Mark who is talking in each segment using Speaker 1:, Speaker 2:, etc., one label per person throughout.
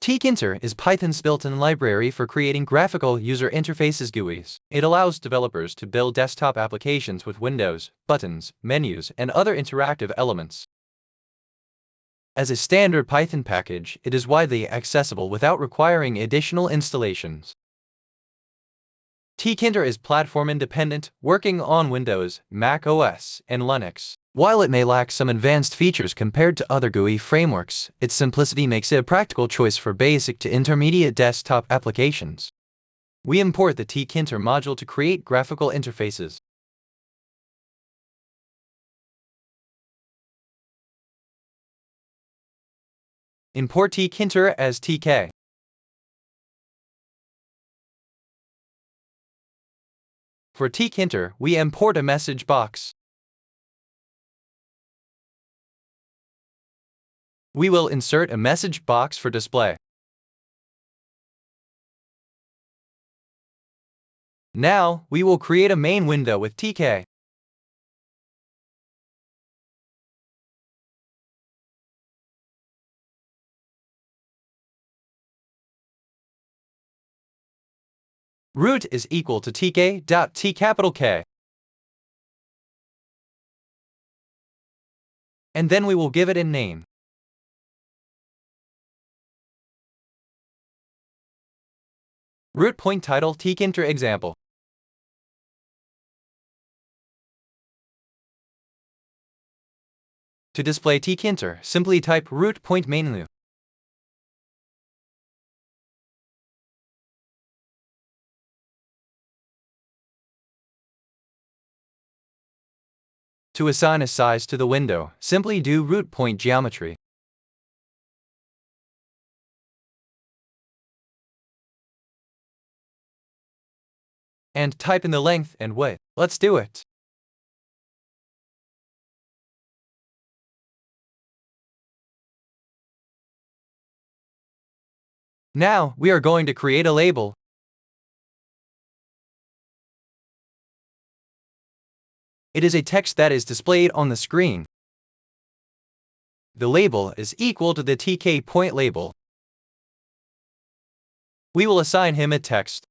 Speaker 1: Tkinter is Python's built-in library for creating graphical user interfaces GUIs. It allows developers to build desktop applications with windows, buttons, menus, and other interactive elements. As a standard Python package, it is widely accessible without requiring additional installations. Tkinter is platform-independent, working on Windows, Mac OS, and Linux. While it may lack some advanced features compared to other GUI frameworks, its simplicity makes it a practical choice for basic to intermediate desktop applications. We import the Tkinter module to create graphical interfaces. Import Tkinter as TK. For Tkinter, we import a message box. We will insert a message box for display. Now, we will create a main window with TK. Root is equal to tk.tK. And then we will give it a name. Root point title Tkinter example. To display Tkinter, simply type root point menu. To assign a size to the window, simply do root point geometry. And type in the length and width. Let's do it. Now, we are going to create a label. It is a text that is displayed on the screen. The label is equal to the TK point label. We will assign him a text.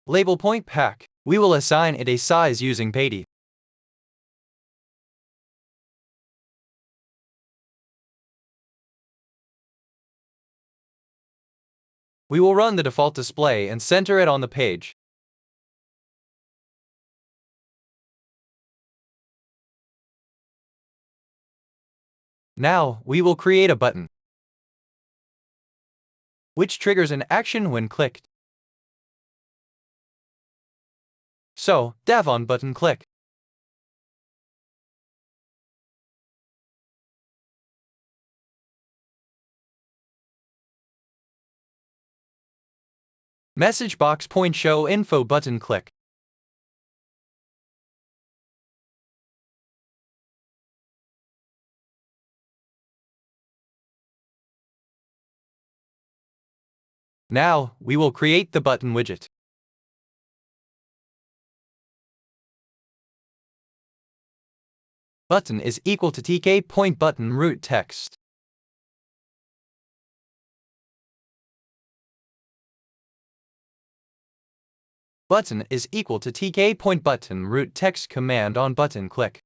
Speaker 1: Label point pack. We will assign it a size using pd. We will run the default display and center it on the page. Now, we will create a button, which triggers an action when clicked. So, dev on button click. Message box point show info button click. Now, we will create the button widget. Button is equal to TK point button root text. Button is equal to TK point button root text command on button click.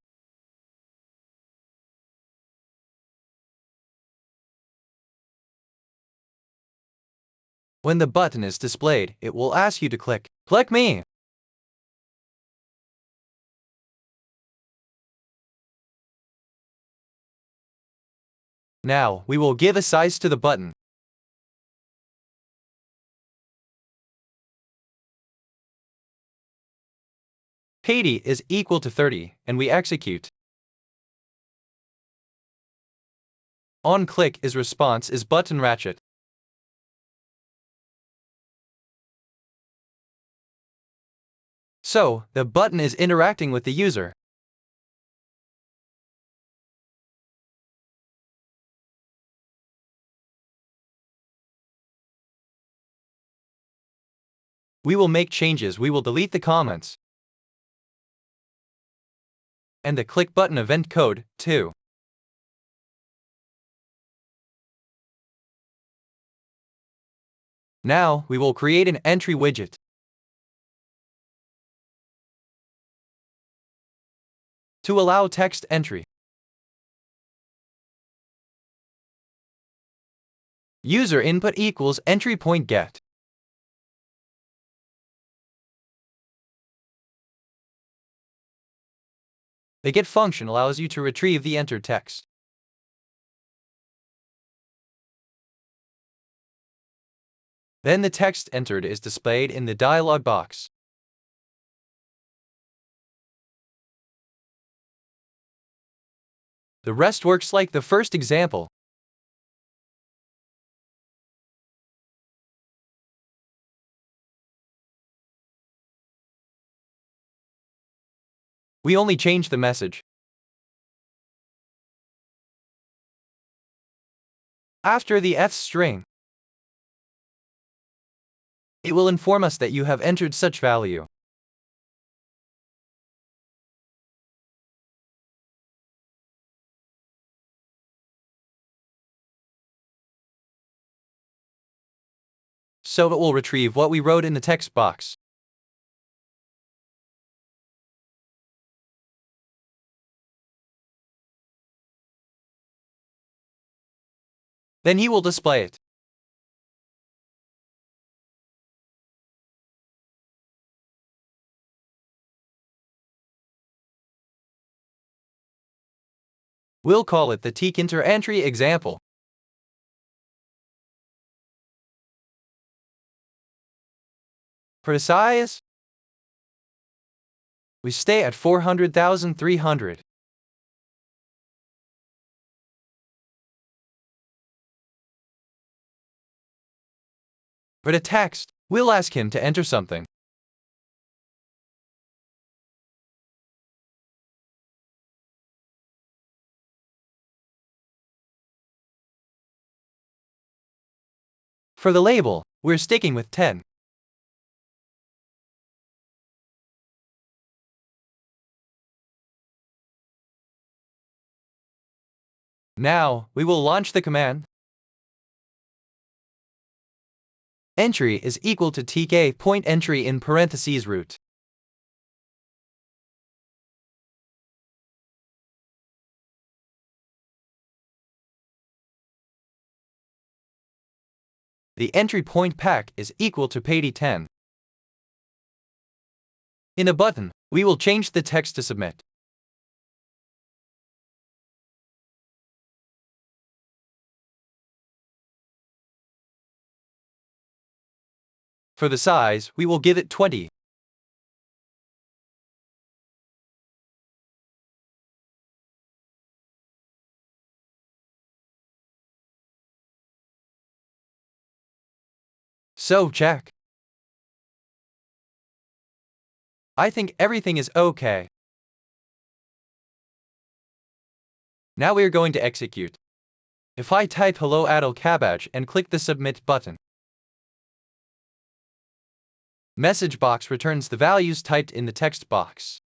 Speaker 1: When the button is displayed, it will ask you to click. Click me. Now, we will give a size to the button. pd is equal to 30, and we execute. On click is response is button ratchet. So, the button is interacting with the user. We will make changes. We will delete the comments and the click button event code, too. Now, we will create an entry widget. To allow text entry, user input equals entry point get. The get function allows you to retrieve the entered text. Then the text entered is displayed in the dialog box. The rest works like the first example. We only change the message. After the F string, it will inform us that you have entered such value. So it will retrieve what we wrote in the text box. Then he will display it. We'll call it the Tkinter entry example. For the size, we stay at 400,300. For the text, we'll ask him to enter something. For the label, we're sticking with 10. Now, we will launch the command. Entry is equal to tk point entry in parentheses root. The entry point pack is equal to payD 10. In a button, we will change the text to submit. For the size, we will give it 20. So check. I think everything is okay. Now we are going to execute. If I type hello Adel Cabbage and click the submit button, message box returns the values typed in the text box.